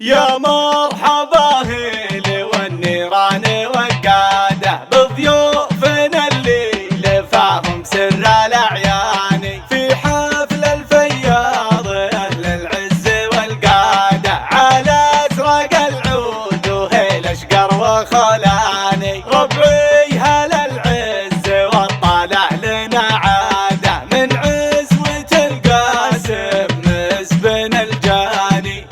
يا مرحبا هيل والنيران وقاده بضيوفنا اللي فاهم سر الاعيان في حفل الفياض اهل العز والقاده على ازرق العود وهيل اشقر وخلاني ربعي هلا العز والطالع لنا عاده من عزوة القاسم مسبن الجاني.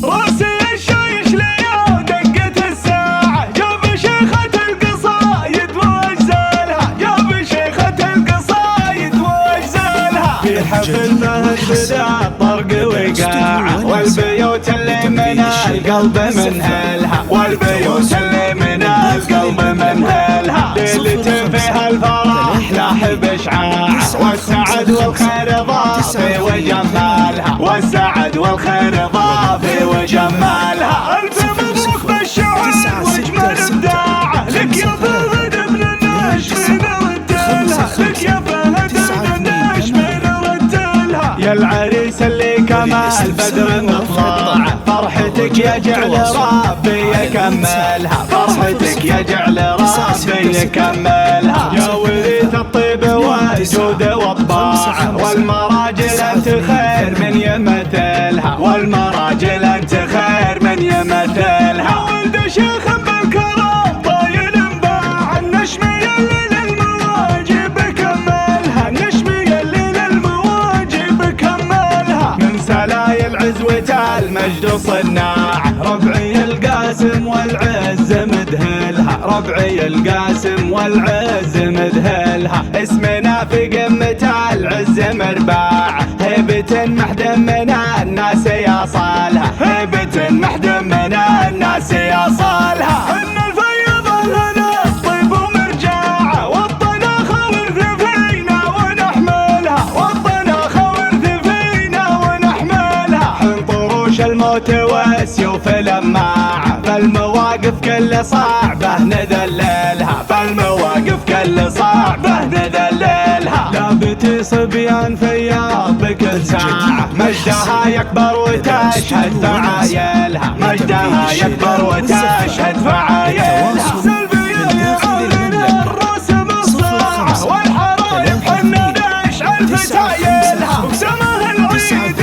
راسي الشايش ليا دقت الساعة جاب شيخة القصايد واجزالها جاب شيخة القصايد واجزالها في حفل فهد بدا طرق وقاعة والبيوت اللي من القلب منهلها والبيوت اللي من القلب منهلها ليلة فيها الفرح لاح بإشعاع والسعد والخير ضافي وجمالها والسعد والخير ضافي وجمالها. ألف مبروك بالشعر واجمل ابداعه لك يا فهد ابن النجم نردلها لك يا فهد ابن النجم نردلها يا العريس اللي كمال بدر مطلعه فرحتك يجعل ربي يكملها فرحتك يجعل ربي يكملها يا وريث الطيب والجود والطاعة والمراجل انت خير من يمثلها والمراجل انت خير من يمثلها ولد شيخ بالكرم طايل انباع النشم يلي للمواجب كملها النشم يلي للمواجب كملها من سلايل عزوة المجد صناعه ربعي القاسم والعز مدهلها ربعي القاسم والعز مدهلها اسمنا في قمة العز مرباعه هيبة محد من الناس يصالها هيبة محد من الناس يصالها ان الفيض لنا الطيب ومرجاعه والطناخة ورث فينا ونحملها والطناخة ورث فينا ونحملها حنطروش الموت والسيوف لماعه فالمواقف كل صعبة نذللها فالمواقف كل صعبة نذللها لابتي صبيان فياض بكل ساعة مجدها يكبر وتشهد فعايلها مجدها يكبر وتشهد فعايلها سلبية يعلن الرسم الصاعة والحرايق حنا نشعل فتايلها وسماها العيد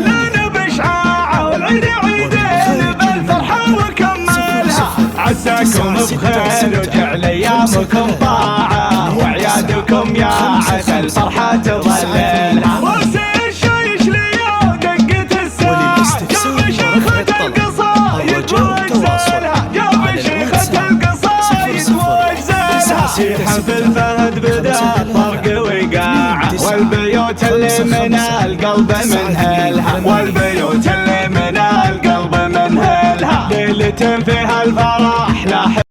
لنا بشعاعة والعيد عيدين بالفرحة وكملها عساكم بخير وجعل ايامكم طاعة وعيادكم يا عسى الفرحة تظللها راسي الشايش ليا دقت الساعة جاب شيخة القصايد واجزالها جاب شيخة القصايد واجزالها في حفل فهد بدا طرق وقاعة والبيوت اللي من القلب منهلها